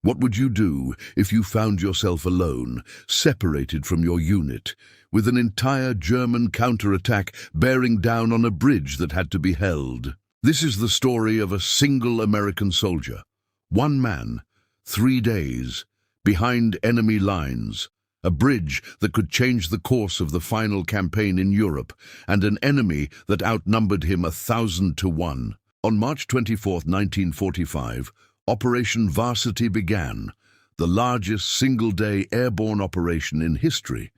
What would you do if you found yourself alone, separated from your unit, with an entire German counterattack bearing down on a bridge that had to be held? This is the story of a single American soldier. One man, 3 days, behind enemy lines, a bridge that could change the course of the final campaign in Europe, and an enemy that outnumbered him 1,000 to 1. On March 24, 1945, Operation Varsity began, the largest single-day airborne operation in history.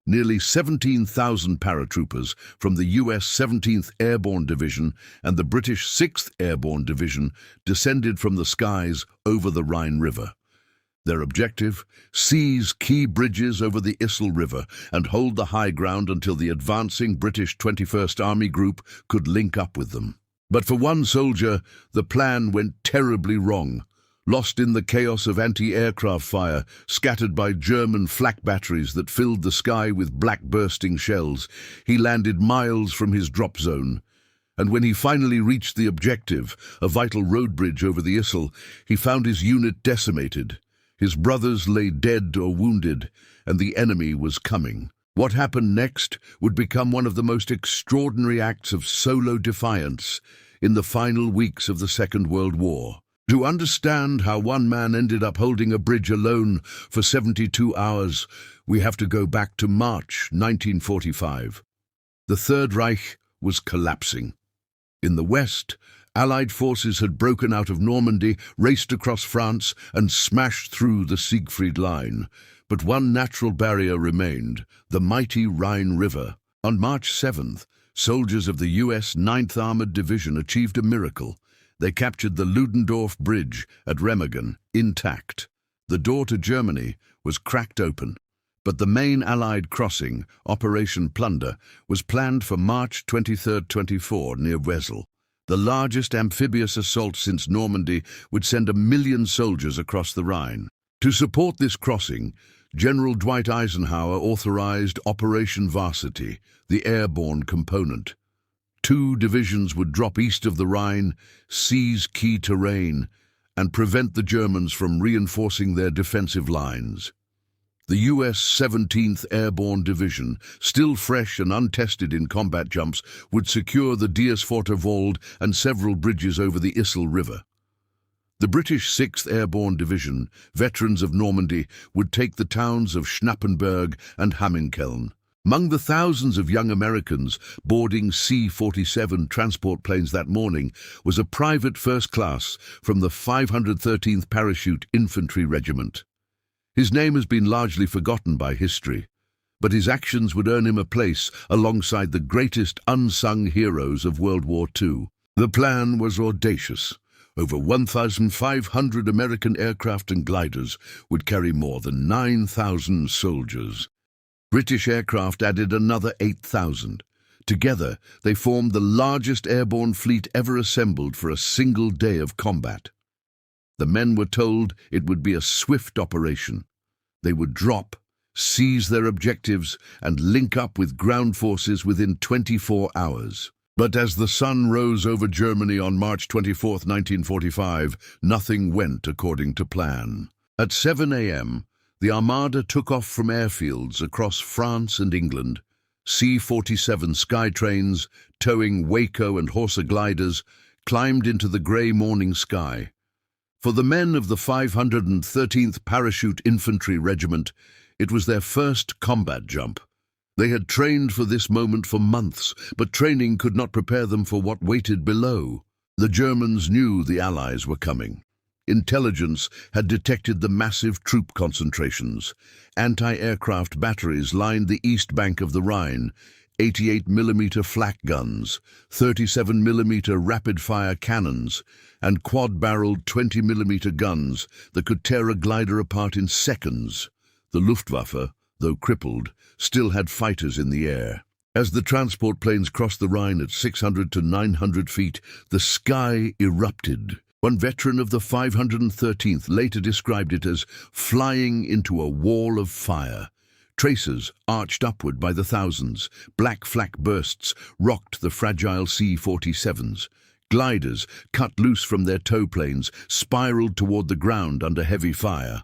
Nearly 17,000 paratroopers from the U.S. 17th Airborne Division and the British 6th Airborne Division descended from the skies over the Rhine River. Their objective: seize key bridges over the Issel River and hold the high ground until the advancing British 21st Army Group could link up with them. But for one soldier, the plan went terribly wrong. Lost in the chaos of anti-aircraft fire, scattered by German flak batteries that filled the sky with black bursting shells, he landed miles from his drop zone. And when he finally reached the objective, a vital road bridge over the Issel, he found his unit decimated. His brothers lay dead or wounded, and the enemy was coming. What happened next would become one of the most extraordinary acts of solo defiance in the final weeks of the Second World War. To understand how one man ended up holding a bridge alone for 72 hours, we have to go back to March 1945. The Third Reich was collapsing. In the West, Allied forces had broken out of Normandy, raced across France, and smashed through the Siegfried Line. But one natural barrier remained: the mighty Rhine River. On March 7th, soldiers of the U.S. 9th Armored Division achieved a miracle. They captured the Ludendorff Bridge at Remagen, intact. The door to Germany was cracked open, but the main Allied crossing, Operation Plunder, was planned for March 23-24 near Wesel. The largest amphibious assault since Normandy would send 1 million soldiers across the Rhine. To support this crossing, General Dwight Eisenhower authorized Operation Varsity, the airborne component. 2 divisions would drop east of the Rhine, seize key terrain, and prevent the Germans from reinforcing their defensive lines. The U.S. 17th Airborne Division, still fresh and untested in combat jumps, would secure the Diersforter and several bridges over the Issel River. The British 6th Airborne Division, veterans of Normandy, would take the towns of Schnappenberg and Hamminkeln. Among the thousands of young Americans boarding C-47 transport planes that morning was a private first class from the 513th Parachute Infantry Regiment. His name has been largely forgotten by history, but his actions would earn him a place alongside the greatest unsung heroes of World War II. The plan was audacious. Over 1,500 American aircraft and gliders would carry more than 9,000 soldiers. British aircraft added another 8,000. Together, they formed the largest airborne fleet ever assembled for a single day of combat. The men were told it would be a swift operation. They would drop, seize their objectives, and link up with ground forces within 24 hours. But as the sun rose over Germany on March 24, 1945, nothing went according to plan. At 7 a.m., the Armada took off from airfields across France and England. C-47 sky trains, towing Waco and Horsa gliders, climbed into the grey morning sky. For the men of the 513th Parachute Infantry Regiment, it was their first combat jump. They had trained for this moment for months, but training could not prepare them for what waited below. The Germans knew the Allies were coming. Intelligence had detected the massive troop concentrations. Anti-aircraft batteries lined the east bank of the Rhine, 88mm flak guns, 37mm rapid-fire cannons, and quad-barreled 20mm guns that could tear a glider apart in seconds. The Luftwaffe, though crippled, still had fighters in the air. As the transport planes crossed the Rhine at 600 to 900 feet, the sky erupted. One veteran of the 513th later described it as flying into a wall of fire. Tracers arched upward by the thousands. Black flak bursts rocked the fragile C-47s. Gliders, cut loose from their tow planes, spiraled toward the ground under heavy fire.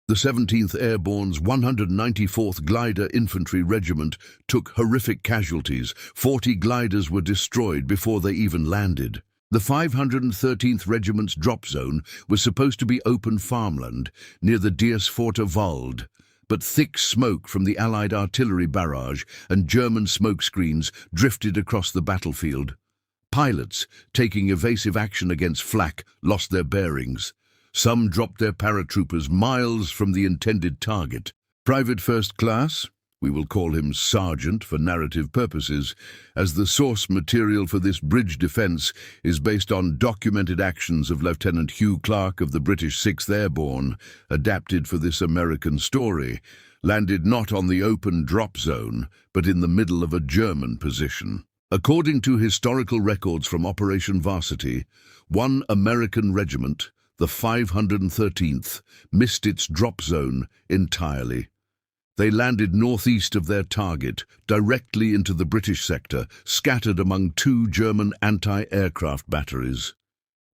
The 17th Airborne's 194th Glider Infantry Regiment took horrific casualties. 40 gliders were destroyed before they even landed. The 513th Regiment's drop zone was supposed to be open farmland near the Diersforter Wald, but thick smoke from the Allied artillery barrage and German smoke screens drifted across the battlefield. Pilots, taking evasive action against flak, lost their bearings. Some dropped their paratroopers miles from the intended target. Private First Class, we will call him Sergeant for narrative purposes, as the source material for this bridge defence is based on documented actions of Lieutenant Hugh Clark of the British 6th Airborne, adapted for this American story, landed not on the open drop zone, but in the middle of a German position. According to historical records from Operation Varsity, one American regiment, the 513th, missed its drop zone entirely. They landed northeast of their target, directly into the British sector, scattered among two German anti-aircraft batteries.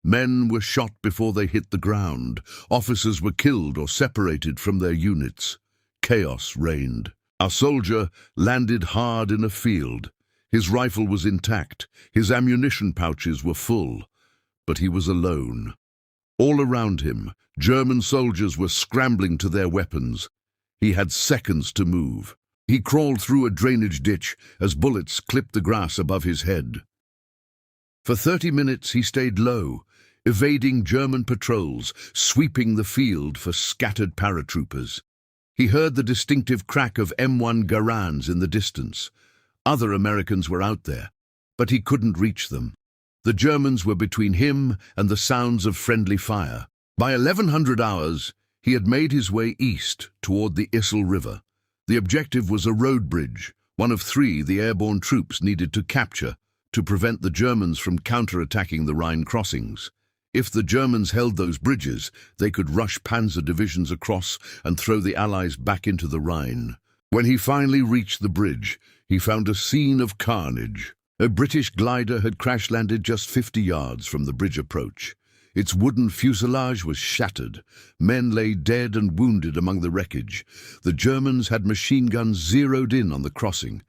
Men were shot before they hit the ground. Officers were killed or separated from their units. Chaos reigned. Our soldier landed hard in a field. His rifle was intact. His ammunition pouches were full. But he was alone. All around him, German soldiers were scrambling to their weapons. He had seconds to move. He crawled through a drainage ditch as bullets clipped the grass above his head. For 30 minutes he stayed low, evading German patrols, sweeping the field for scattered paratroopers. He heard the distinctive crack of M1 Garands in the distance. Other Americans were out there, but he couldn't reach them. The Germans were between him and the sounds of friendly fire. By 1100 hours, he had made his way east toward the Issel River. The objective was a road bridge, one of 3 the airborne troops needed to capture to prevent the Germans from counterattacking the Rhine crossings. If the Germans held those bridges, they could rush panzer divisions across and throw the Allies back into the Rhine. When he finally reached the bridge, he found a scene of carnage. A British glider had crash-landed just 50 yards from the bridge approach. Its wooden fuselage was shattered. Men lay dead and wounded among the wreckage. The Germans had machine guns zeroed in on the crossing,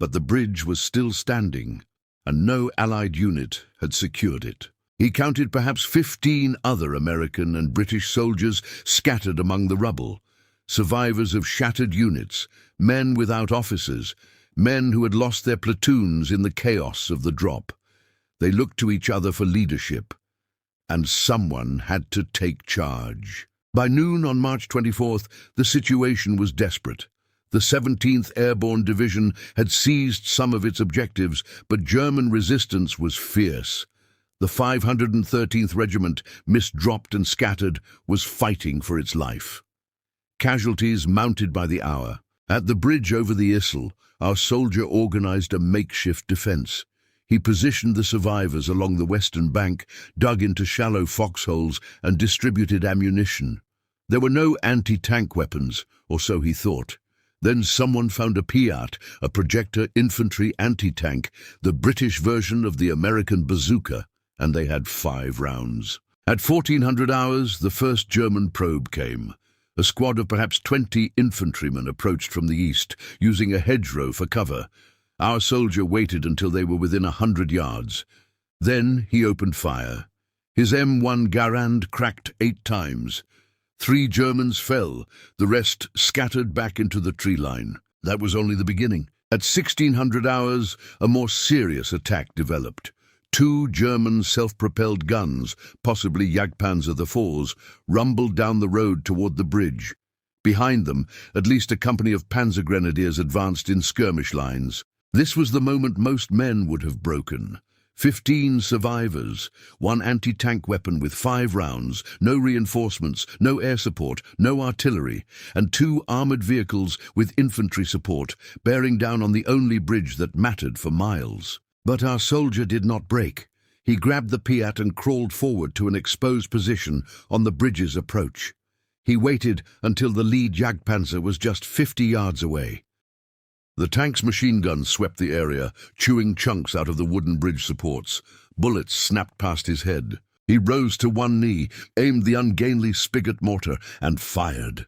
but the bridge was still standing, and no Allied unit had secured it. He counted perhaps 15 other American and British soldiers scattered among the rubble, survivors of shattered units, men without officers, men who had lost their platoons in the chaos of the drop. They looked to each other for leadership, and someone had to take charge. By noon on March 24th, the situation was desperate. The 17th Airborne Division had seized some of its objectives, but German resistance was fierce. The 513th Regiment, misdropped and scattered, was fighting for its life. Casualties mounted by the hour. At the bridge over the Issel, our soldier organized a makeshift defense. He positioned the survivors along the western bank, dug into shallow foxholes, and distributed ammunition. There were no anti-tank weapons, or so he thought. Then someone found a Piat, a projector infantry anti-tank, the British version of the American bazooka, and they had 5 rounds. At 1400 hours, the first German probe came. A squad of perhaps 20 infantrymen approached from the east, using a hedgerow for cover. Our soldier waited until they were within 100 yards. Then he opened fire. His M1 Garand cracked 8 times. 3 Germans fell, the rest scattered back into the tree line. That was only the beginning. At 1600 hours, a more serious attack developed. 2 German self-propelled guns, possibly Jagdpanzer IVs, rumbled down the road toward the bridge. Behind them, at least a company of panzer grenadiers advanced in skirmish lines. This was the moment most men would have broken. 15 survivors, 1 anti-tank weapon with 5 rounds, no reinforcements, no air support, no artillery, and 2 armored vehicles with infantry support, bearing down on the only bridge that mattered for miles. But our soldier did not break. He grabbed the Piat and crawled forward to an exposed position on the bridge's approach. He waited until the lead Jagdpanzer was just 50 yards away. The tank's machine guns swept the area, chewing chunks out of the wooden bridge supports. Bullets snapped past his head. He rose to one knee, aimed the ungainly spigot mortar, and fired.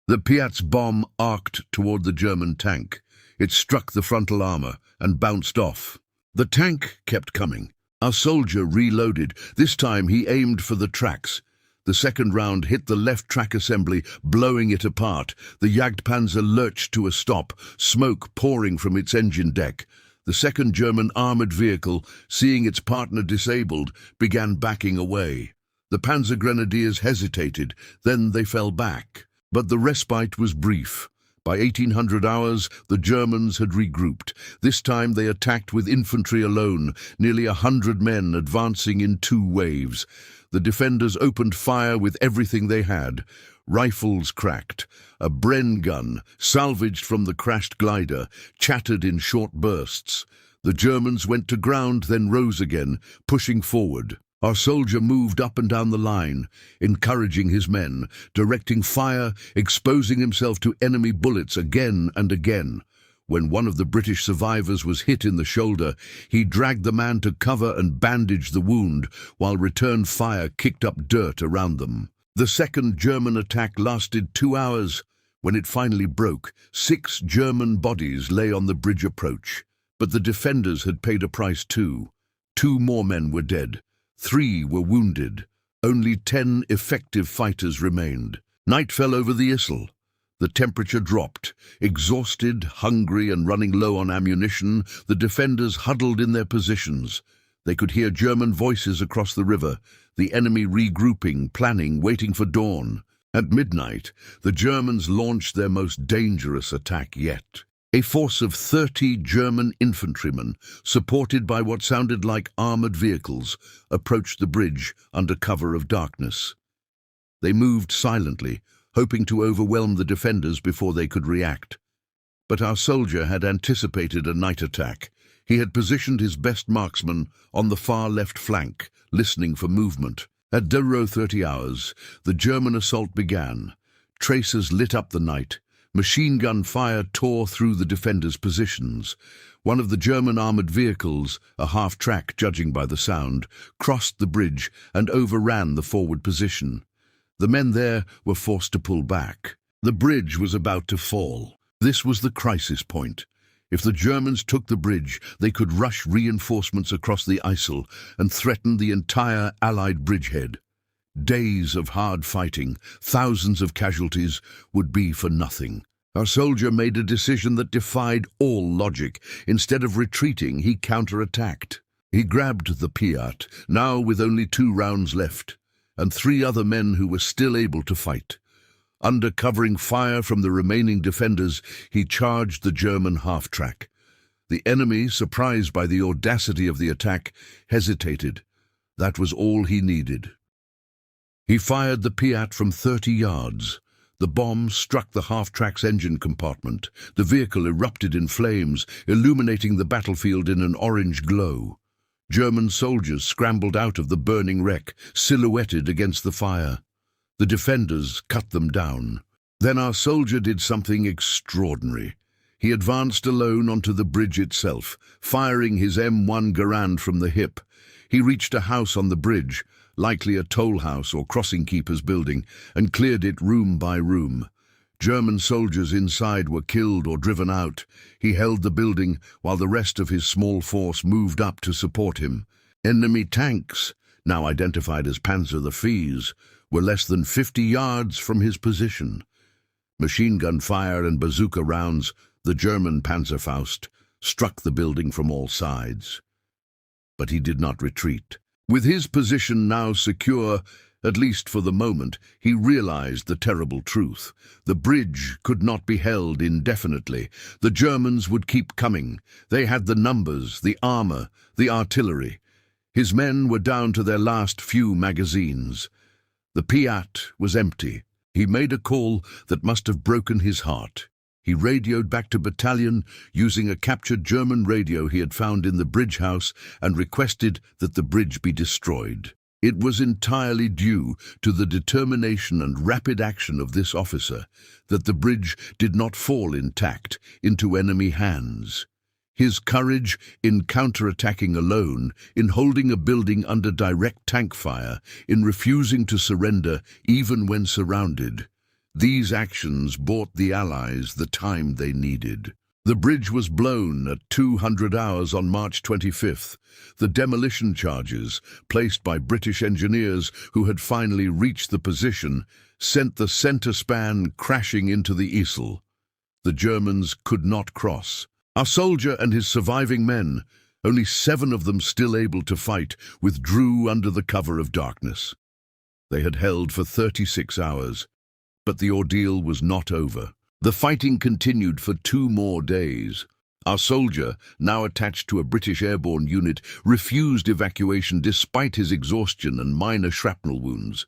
The Piat's bomb arced toward the German tank. It struck the frontal armor and bounced off. The tank kept coming. Our soldier reloaded. This time he aimed for the tracks. The second round hit the left track assembly, blowing it apart. The Jagdpanzer lurched to a stop, smoke pouring from its engine deck. The second German armored vehicle, seeing its partner disabled, began backing away. The Panzer Grenadiers hesitated, then they fell back. But the respite was brief. By 1800 hours, the Germans had regrouped. This time they attacked with infantry alone, nearly 100 men advancing in 2 waves. The defenders opened fire with everything they had. Rifles cracked. A Bren gun, salvaged from the crashed glider, chattered in short bursts. The Germans went to ground, then rose again, pushing forward. Our soldier moved up and down the line, encouraging his men, directing fire, exposing himself to enemy bullets again and again. When one of the British survivors was hit in the shoulder, he dragged the man to cover and bandaged the wound, while return fire kicked up dirt around them. The second German attack lasted 2 hours. When it finally broke, 6 German bodies lay on the bridge approach. But the defenders had paid a price too. 2 more men were dead. 3 were wounded. Only 10 effective fighters remained. Night fell over the Issel. The temperature dropped. Exhausted, hungry, and running low on ammunition, the defenders huddled in their positions. They could hear German voices across the river, the enemy regrouping, planning, waiting for dawn. At midnight, the Germans launched their most dangerous attack yet. A force of 30 German infantrymen, supported by what sounded like armored vehicles, approached the bridge under cover of darkness. They moved silently, hoping to overwhelm the defenders before they could react. But our soldier had anticipated a night attack. He had positioned his best marksman on the far left flank, listening for movement. At 00:30 hours, the German assault began. Tracers lit up the night. Machine gun fire tore through the defenders' positions. One of the German armored vehicles, a half-track judging by the sound, crossed the bridge and overran the forward position. The men there were forced to pull back. The bridge was about to fall. This was the crisis point. If the Germans took the bridge, they could rush reinforcements across the Issel and threaten the entire Allied bridgehead. Days of hard fighting, thousands of casualties, would be for nothing. Our soldier made a decision that defied all logic. Instead of retreating, he counterattacked. He grabbed the Piat, now with only 2 rounds left, and 3 other men who were still able to fight. Under covering fire from the remaining defenders, he charged the German half-track. The enemy, surprised by the audacity of the attack, hesitated. That was all he needed. He fired the Piat from 30 yards. The bomb struck the half-track's engine compartment. The vehicle erupted in flames, illuminating the battlefield in an orange glow. German soldiers scrambled out of the burning wreck, silhouetted against the fire. The defenders cut them down. Then our soldier did something extraordinary. He advanced alone onto the bridge itself, firing his M1 Garand from the hip. He reached a house on the bridge, likely a toll house or crossing keeper's building, and cleared it room by room. German soldiers inside were killed or driven out. He held the building while the rest of his small force moved up to support him. Enemy tanks, now identified as Panzer IVs, were less than 50 yards from his position. Machine gun fire and bazooka rounds, the German Panzerfaust, struck the building from all sides. But he did not retreat. With his position now secure, at least for the moment, he realized the terrible truth. The bridge could not be held indefinitely. The Germans would keep coming. They had the numbers, the armor, the artillery. His men were down to their last few magazines. The Piat was empty. He made a call that must have broken his heart. He radioed back to battalion using a captured German radio he had found in the bridge house and requested that the bridge be destroyed. It was entirely due to the determination and rapid action of this officer that the bridge did not fall intact into enemy hands. His courage in counterattacking alone, in holding a building under direct tank fire, in refusing to surrender even when surrounded, these actions bought the Allies the time they needed. The bridge was blown at 200 hours on March 25th. The demolition charges, placed by British engineers who had finally reached the position, sent the center span crashing into the Issel. The Germans could not cross. Our soldier and his surviving men, only 7 of them still able to fight, withdrew under the cover of darkness. They had held for 36 hours, but the ordeal was not over. The fighting continued for 2 more days. Our soldier, now attached to a British airborne unit, refused evacuation despite his exhaustion and minor shrapnel wounds.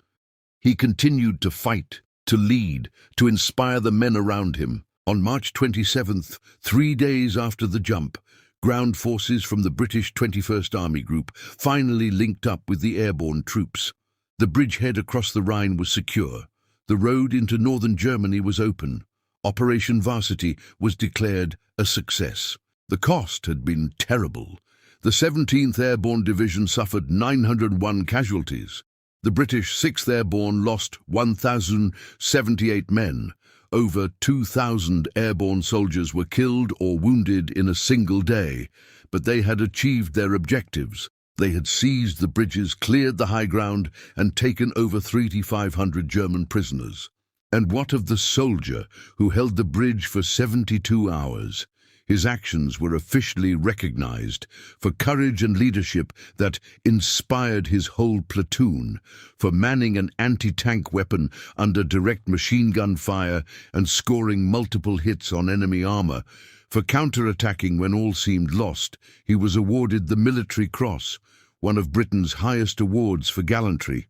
He continued to fight, to lead, to inspire the men around him. On March 27th, 3 days after the jump, ground forces from the British 21st Army Group finally linked up with the airborne troops. The bridgehead across the Rhine was secure. The road into northern Germany was open. Operation Varsity was declared a success. The cost had been terrible. The 17th Airborne Division suffered 901 casualties. The British 6th Airborne lost 1,078 men. Over 2,000 airborne soldiers were killed or wounded in a single day, but they had achieved their objectives. They had seized the bridges, cleared the high ground, and taken over 3,500 German prisoners. And what of the soldier who held the bridge for 72 hours? His actions were officially recognized for courage and leadership that inspired his whole platoon, for manning an anti-tank weapon under direct machine gun fire and scoring multiple hits on enemy armor. For counterattacking when all seemed lost, he was awarded the Military Cross, one of Britain's highest awards for gallantry.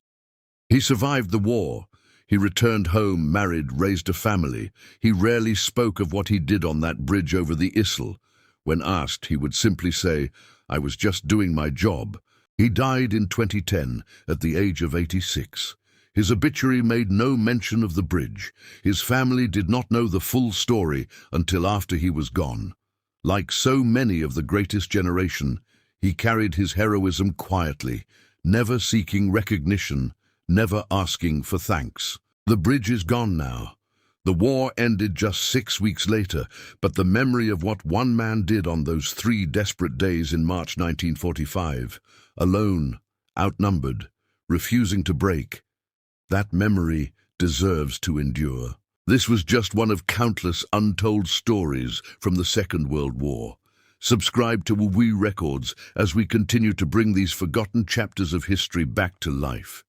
He survived the war. He returned home, married, raised a family. He rarely spoke of what he did on that bridge over the Issel. When asked, he would simply say, "I was just doing my job." He died in 2010 at the age of 86. His obituary made no mention of the bridge. His family did not know the full story until after he was gone. Like so many of the greatest generation, he carried his heroism quietly, never seeking recognition, never asking for thanks. The bridge is gone now. The war ended just 6 weeks later, but the memory of what one man did on those 3 desperate days in March 1945, alone, outnumbered, refusing to break, that memory deserves to endure. This was just one of countless untold stories from the Second World War. Subscribe to WWII Records as we continue to bring these forgotten chapters of history back to life.